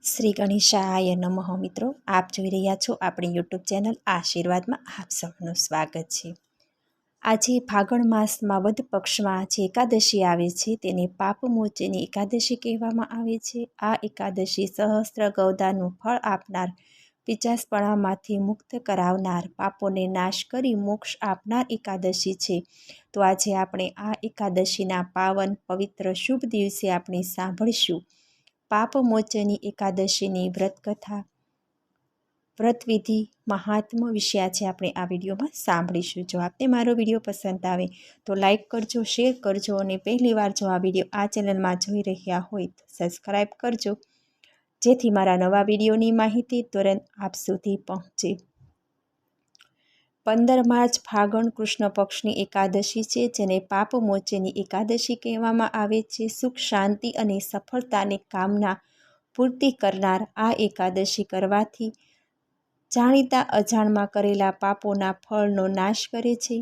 શ્રી ગણેશાય નમઃ મિત્રો, આપ જોઈ રહ્યા છો આપણી યુટ્યુબ ચેનલ આશીર્વાદમાં. આપ સૌનું સ્વાગત છે. આજે ફાગણ માસમાં વદ પક્ષમાં જે એકાદશી આવે છે તેને પાપમોચની એકાદશી કહેવામાં આવે છે. આ એકાદશી સહસ્ત્ર ગૌદાનું ફળ આપનાર, પિચાસપણામાંથી મુક્ત કરાવનાર, પાપોને નાશ કરી મોક્ષ આપનાર એકાદશી છે. તો આજે આપણે આ એકાદશીના પાવન પવિત્ર શુભ દિવસે આપણે સાંભળીશું પાપમોચની એકાદશીની વ્રતકથા, વ્રતવિધિ, મહાત્મ્ય વિશે આજે આપણે આ વિડીયોમાં સાંભળીશું. જો આપને મારો વિડીયો પસંદ આવે તો લાઈક કરજો, શેર કરજો અને પહેલીવાર જો આ વિડીયો આ ચેનલમાં જોઈ રહ્યા હોય તો સબસ્ક્રાઈબ કરજો, જેથી મારા નવા વિડીયોની માહિતી તુરંત આપ સુધી પહોંચે. 15 માર્ચ ફાગણ કૃષ્ણ પક્ષની એકાદશી છે, જેને પાપમોચની એકાદશી કહેવામાં આવે છે. સુખ, શાંતિ અને સફળતાની કામના પૂર્તિ કરનાર આ એકાદશી કરવાથી જાણીતા અજાણમાં કરેલા પાપોના ફળનો નાશ કરે છે.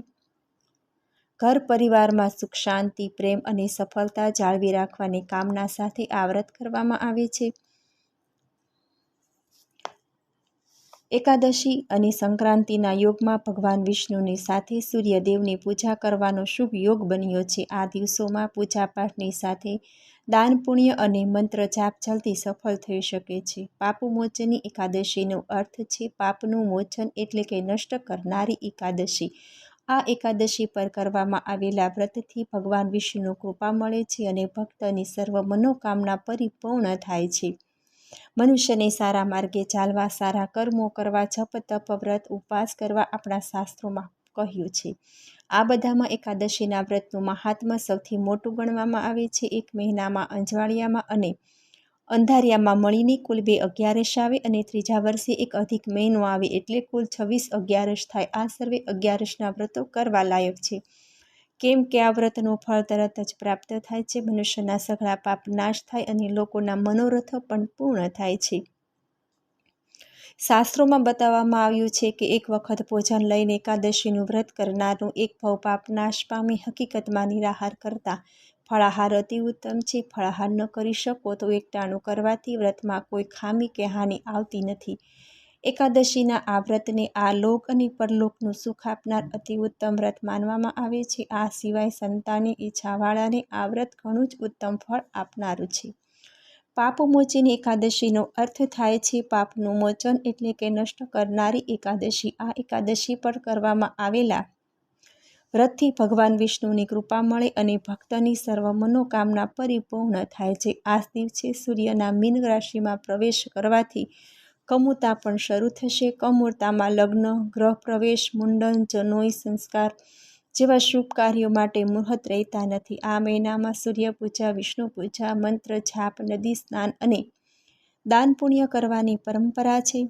ઘર પરિવારમાં સુખ, શાંતિ, પ્રેમ અને સફળતા જાળવી રાખવાની કામના સાથે આ વ્રત કરવામાં આવે છે. એકાદશી અને સંક્રાંતિના યોગમાં ભગવાન વિષ્ણુની સાથે સૂર્યદેવની પૂજા કરવાનો શુભ યોગ બન્યો છે. આ દિવસોમાં પૂજાપાઠની સાથે દાન, પુણ્ય અને મંત્ર જાપ જલ્દી સફળ થઈ શકે છે. પાપમોચની એકાદશીનો અર્થ છે પાપનું મોચન, એટલે કે નષ્ટ કરનારી એકાદશી. આ એકાદશી પર કરવામાં આવેલા વ્રતથી ભગવાન વિષ્ણુની કૃપા મળે છે અને ભક્તની સર્વ મનોકામના પરિપૂર્ણ થાય છે. મનુષ્યને સારા માર્ગે ચાલવા, સારા કર્મો કરવા, જપ, તપ, વ્રત, ઉપવાસ કરવા આપણા શાસ્ત્રોમાં કહ્યું છે. આ બધામાં એકાદશીના વ્રતનું મહાત્મ્ય સૌથી મોટું ગણવામાં આવે છે. એક મહિનામાં અંજવાળિયામાં અને અંધારિયામાં મળીને કુલ 2 અગિયારસ આવે અને ત્રીજા વર્ષે એક અધિક મહિનો આવે, એટલે કુલ 26 અગિયારસ થાય. આ સર્વે અગિયારસના વ્રતો કરવા લાયક છે, કેમ કે આ વ્રતનું ફળ તરત જ પ્રાપ્ત થાય છે. મનુષ્યના સઘળા પાપ નાશ થાય અને લોકોના મનોરથો પણ પૂર્ણ થાય છે. શાસ્ત્રોમાં બતાવવામાં આવ્યું છે કે એક વખત ભોજન લઈને એકાદશીનું વ્રત કરનારનું એક ભવ પાપ નાશ પામી. હકીકતમાં નિરાહાર કરતાં ફળાહાર અતિ ઉત્તમ છે. ફળાહાર ન કરી શકો તો એકટાણું કરવાથી વ્રતમાં કોઈ ખામી કે હાનિ આવતી નથી. એકાદશીના આ વ્રતને આ લોક અને પરલોકનું સુખ આપનાર અતિ ઉત્તમ વ્રત માનવામાં આવે છે. આ સિવાય સંતાનની ઈચ્છાવાળાને આ વ્રત ઘણું જ ઉત્તમ ફળ આપનારું છે. પાપમોચની એકાદશીનો અર્થ થાય છે પાપનું મોચન, એટલે કે નષ્ટ કરનારી એકાદશી. આ એકાદશી પર કરવામાં આવેલા વ્રતથી ભગવાન વિષ્ણુની કૃપા મળે અને ભક્તની સર્વ મનોકામના પરિપૂર્ણ થાય છે. આ દિવસે સૂર્યના મીન રાશિમાં પ્રવેશ કરવાથી કમુરતા પણ શરૂ થશે. કમુરતામાં લગ્ન, ગ્રહ પ્રવેશ, મુંડન, જનોઈ સંસ્કાર જેવા શુભ કાર્યો માટે મુહૂર્ત રહેતા નથી. આ મહિનામાં સૂર્ય પૂજા, વિષ્ણુ પૂજા, મંત્ર જાપ, નદી સ્નાન અને દાન પુણ્ય કરવાની પરંપરા છે.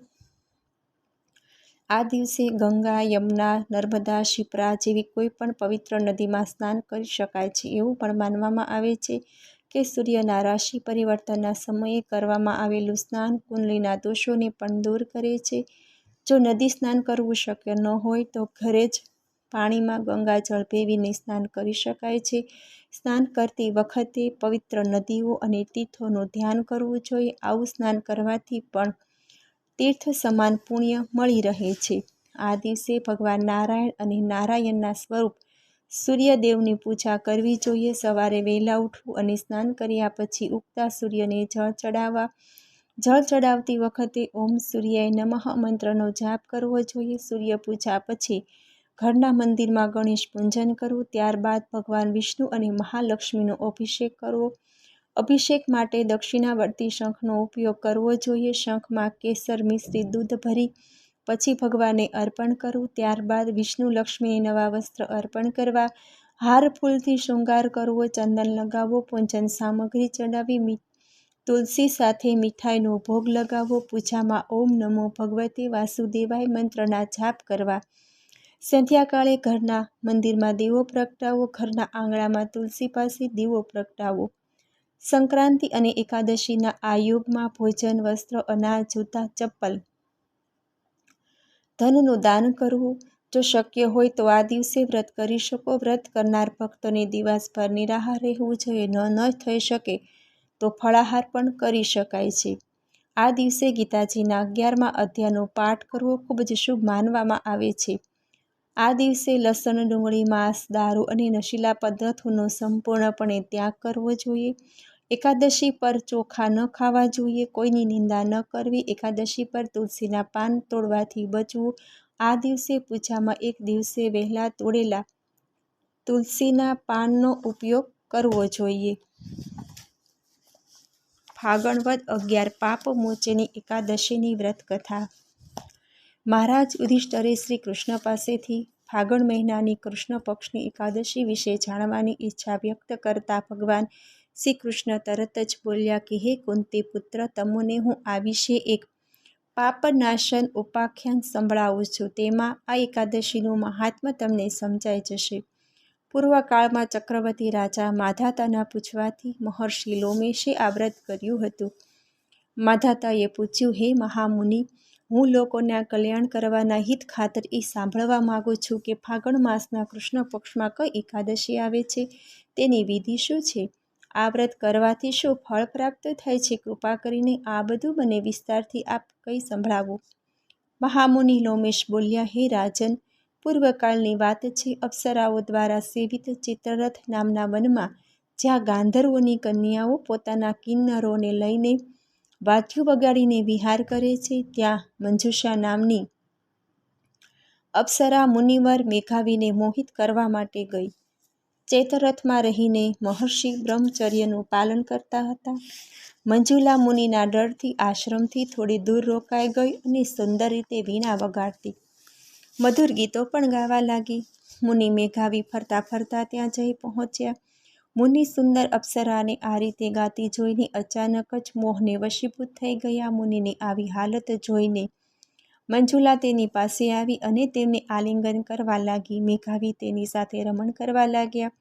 આ દિવસે ગંગા, યમુના, નર્મદા, શિપ્રા જેવી કોઈ પણ પવિત્ર નદીમાં સ્નાન કરી શકાય છે. એવું પણ માનવામાં આવે છે કે સૂર્યના રાશિ પરિવર્તનના સમયે કરવામાં આવેલું સ્નાન કુંડલીના દોષોને પણ દૂર કરે છે. જો નદી સ્નાન કરવું શક્ય ન હોય તો ઘરે જ પાણીમાં ગંગાજળ ભેળવીને સ્નાન કરી શકાય છે. સ્નાન કરતી વખતે પવિત્ર નદીઓ અને તીર્થોનું ધ્યાન કરવું જોઈએ. આવું સ્નાન કરવાથી પણ તીર્થ સમાન પુણ્ય મળી રહે છે. આ દિવસે ભગવાન નારાયણ અને નારાયણના સ્વરૂપ સૂર્યદેવની પૂજા કરવી જોઈએ. સવારે વહેલા ઉઠવું અને સ્નાન કર્યા પછી ઉગતા સૂર્યને જળ ચડાવવા. જળ ચડાવતી વખતે ઓમ સૂર્યાય નમઃ મંત્રનો જાપ કરવો જોઈએ. સૂર્ય પૂજા પછી ઘરના મંદિરમાં ગણેશ પૂજન કરવું. ત્યારબાદ ભગવાન વિષ્ણુ અને મહાલક્ષ્મીનો અભિષેક કરવો. અભિષેક માટે દક્ષિણાવર્તી શંખનો ઉપયોગ કરવો જોઈએ. શંખમાં કેસર મિશ્રિત દૂધ ભરી પછી ભગવાનને અર્પણ કરવું. ત્યારબાદ વિષ્ણુ લક્ષ્મીને નવા વસ્ત્ર અર્પણ કરવા. હાર ફૂલથી શૃંગાર કરવો. ચંદન લગાવવો. પૂજન સામગ્રી ચડાવી તુલસી સાથે મીઠાઈનો ભોગ લગાવવો. પૂજામાં ઓમ નમો ભગવતે વાસુદેવાય મંત્રના જાપ કરવા. સંધ્યાકાળે ઘરના મંદિરમાં દીવો પ્રગટાવવો. ઘરના આંગણામાં તુલસી પાસે દીવો પ્રગટાવવો. સંક્રાંતિ અને એકાદશીના આ યોગમાં ભોજન, વસ્ત્ર, અનાજ, જૂતા, ચપ્પલ, ધનનું દાન કરવું. જો શક્ય હોય તો આ દિવસે વ્રત કરી શકો. વ્રત કરનાર ભક્તોને દિવસભર નિરાહાર રહેવું જોઈએ. ન થઈ શકે તો ફળાહાર પણ કરી શકાય છે. આ દિવસે ગીતાજીના 11મા અધ્યાયનો પાઠ કરવો ખૂબ જ શુભ માનવામાં આવે છે. આ દિવસે લસણ, ડુંગળી, માંસ, દારૂ અને નશીલા પદાર્થોનો સંપૂર્ણપણે ત્યાગ કરવો જોઈએ. એકાદશી પર ચોખા ન ખાવા જોઈએ. કોઈની નિંદા ન કરવી. એકાદશી પર તુલસીના પાન તોડવાથી બચવું. આ દિવસે પૂજામાં એક દિવસે વહેલા તોડેલા તુલસીના પાનનો ઉપયોગ કરવો જોઈએ. ફાગણ વદ 11 પાપ મોચેની એકાદશીની વ્રત કથા. મહારાજ યુધિષ્ઠિરે શ્રી કૃષ્ણ પાસેથી ફાગણ મહિનાની કૃષ્ણ પક્ષની એકાદશી વિશે જાણવાની ઈચ્છા વ્યક્ત કરતા ભગવાન શ્રી કૃષ્ણ તરત જ બોલ્યા કે હે કુંતી પુત્ર, તમને હું આ વિશે એક પાપનાશન ઉપાખ્યાન સંભળાવું છું. તેમાં આ એકાદશીનું મહાત્મ્ય તમને સમજાઈ જશે. પૂર્વકાળમાં ચક્રવર્તી રાજા માધાતાના પૂછવાથી મહર્ષિ લોમેશે આ વ્રત કર્યું હતું. માધાતાએ પૂછ્યું, હે મહામુનિ, હું લોકોના કલ્યાણ કરવાના હિત ખાતર એ સાંભળવા માગું છું કે ફાગણ માસના કૃષ્ણ પક્ષમાં કઈ એકાદશી આવે છે, તેની વિધિ શું છે? આ વ્રત કરવાથી શું ફળ પ્રાપ્ત થાય છે? કૃપા કરીને આ બધું મને વિસ્તારથી આપ કંઈ સંભળાવો. મહામુનિ લોમેશ બોલ્યા, હે રાજન, પૂર્વકાળની વાત છે. અપ્સરાઓ દ્વારા સેવિત ચિત્રરથ નામના વનમાં, જ્યાં ગાંધર્વોની કન્યાઓ પોતાના કિન્નરોને લઈને વાદ્યો વગાડીને વિહાર કરે છે, ત્યાં મંજુષા નામની અપ્સરા મુનિવર મેઘાવીને મોહિત કરવા માટે ગઈ. ચૈતરથમાં રહીને મહર્ષિ બ્રહ્મચર્યનું પાલન કરતા હતા. મંજુલા મુનિના ડરથી આશ્રમથી થોડી દૂર રોકાઈ ગઈ અને સુંદર રીતે વીણા વગાડતી મધુર ગીતો પણ ગાવા લાગી. મુનિ મેઘાવી ફરતા ફરતા ત્યાં જઈ પહોંચ્યા. મુનિ સુંદર અપ્સરાને આ રીતે ગાતી જોઈને અચાનક જ મોહને વશીભૂત થઈ ગયા. મુનિની આવી હાલત જોઈને મંજુલા તેની પાસે આવી અને તેમને આલિંગન કરવા લાગી. મેઘાવી તેની સાથે રમણ કરવા લાગ્યા.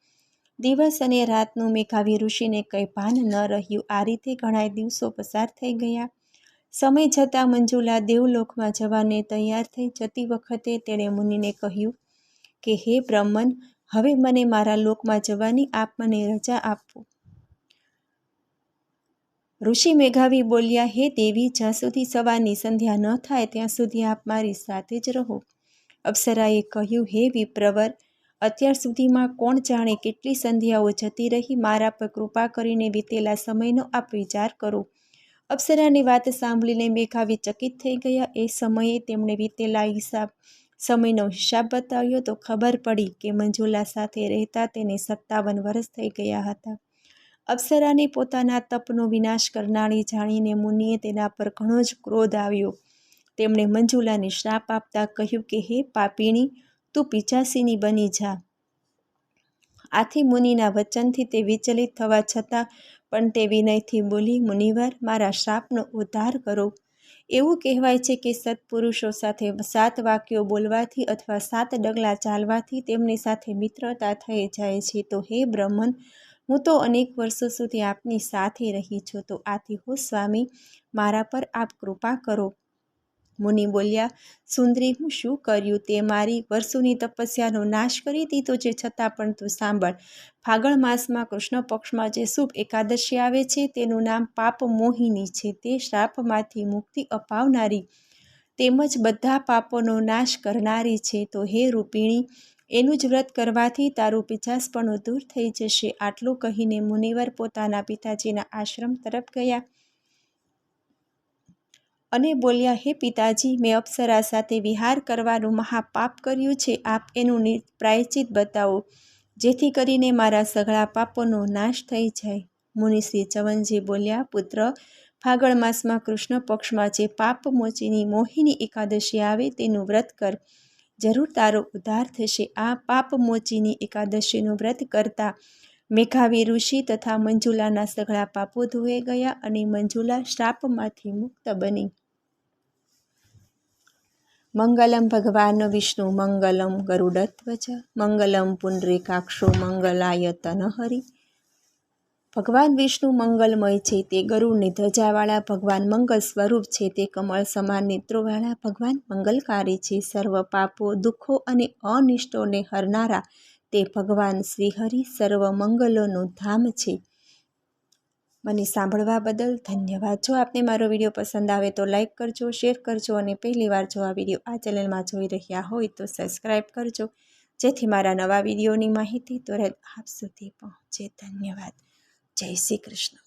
દિવસ અને રાતનું મેઘાવી ઋષિને કંઈ ભાન ન રહ્યું. આ રીતે ઘણા દિવસો પસાર થઈ ગયા. સમય જતાં મંજુલા દેવલોકમાં જવાને તૈયાર થઈ. જતી વખતે તેણે મુનિને કહ્યું કે હે બ્રહ્મન, હવે મને મારા લોકમાં જવાની આપ મને રજા આપો. ઋષિ મેઘાવી બોલ્યા, હે દેવી, જ્યાં સુધી સવારની સંધ્યા ન થાય ત્યાં સુધી આપ મારી સાથે જ રહો. અપ્સરાએ કહ્યું, હે વિપ્રવર, અત્યાર સુધીમાં કોણ જાણે કેટલી સંધ્યાઓ જતી રહી. મારા પર કૃપા કરીને વીતેલા સમયનો આપ વિચાર કરો. અપ્સરાની વાત સાંભળીને મેઘાવી ચકિત થઈ ગયા. એ સમયે તેમણે વીતેલા સમયનો હિસાબ બતાવ્યો તો ખબર પડી કે મંજુલા સાથે રહેતા તેને 57 વર્ષ થઈ ગયા હતા. અપ્સરાને પોતાના તપનો વિનાશ કરનારી જાણીને મુનિએ તેના પર ઘણો જ ક્રોધ આવ્યો. તેમણે મંજુલાને શ્રાપ આપતા કહ્યું કે હે પાપીણી, તું પિચાસીની બની જા. આથી મુનિના વચનથી તે વિચલિત થવા છતાં પણ તે વિનયથી બોલી, મુનિવર, મારા શ્રાપનો ઉદ્ધાર કરો. એવું કહેવાય છે કે સત્પુરુષો સાથે 7 વાક્યો બોલવાથી અથવા 7 ડગલા ચાલવાથી તેમની સાથે મિત્રતા થઈ જાય છે. તો હે બ્રહ્મન, હું તો અનેક વર્ષો સુધી આપની સાથે રહી છું, તો આથી હો સ્વામી, મારા પર આપ કૃપા કરો. મુનિ બોલ્યા, સુંદરી, હું શું કર્યું? તે મારી વર્ષોની તપસ્યાનો નાશ કરી દીધો છે. છતાં પણ તું સાંભળ. ફાગણ માસમાં કૃષ્ણ પક્ષમાં જે શુભ એકાદશી આવે છે તેનું નામ પાપ મોહિની છે. તે શ્રાપમાંથી મુક્તિ અપાવનારી તેમજ બધા પાપોનો નાશ કરનારી છે. તો હે રૂપિણી, એનું જ વ્રત કરવાથી તારું પિચાસપણું દૂર થઈ જશે. આટલું કહીને મુનિવર પોતાના પિતાજીના આશ્રમ તરફ ગયા અને બોલ્યા, હે પિતાજી, મેં અપ્સરા સાથે વિહાર કરવાનું મહાપાપ કર્યું છે. આપ એનું પ્રાયશ્ચિત બતાવો, જેથી કરીને મારા સઘળા પાપોનો નાશ થઈ જાય. મુનિશ્રી ચવનજી બોલ્યા, પુત્ર, ફાગણ માસમાં કૃષ્ણ પક્ષમાં જે પાપ મોચીની મોહિની એકાદશી આવે તેનું વ્રત કર. જરૂર તારો ઉદ્ધાર થશે. આ પાપ મોચીની એકાદશીનું વ્રત કરતા મેઘાવી ઋષિ તથા મંજુલાના સઘળા પાપો ધોવાઈ ગયા અને મંજુલા શ્રાપમાંથી મુક્ત બની. મંગલમ ભગવાન વિષ્ણુ મંગલમ ગરુડધ્વજ મંગલમ પુંડરીકાક્ષો મંગલાય તનહરી. ભગવાન વિષ્ણુ મંગલમય છે. તે ગરુડની ધ્વજાવાળા ભગવાન મંગલ સ્વરૂપ છે. તે કમળ સમાન નેત્રોવાળા ભગવાન મંગલકારી છે. સર્વ પાપો, દુઃખો અને અનિષ્ટોને હરનારા તે ભગવાન શ્રીહરિ સર્વ મંગલોનું ધામ છે. મને સાંભળવા બદલ ધન્યવાદ. જો આપને મારો વિડીયો પસંદ આવે તો લાઈક કરજો, શેર કરજો અને પહેલીવાર જો આ વિડીયો આ ચેનલમાં જોઈ રહ્યા હોય તો સબસ્ક્રાઈબ કરજો, જેથી મારા નવા વિડીયોની માહિતી તુરંત આપ સુધી પહોંચે. ધન્યવાદ. જય શ્રી કૃષ્ણ.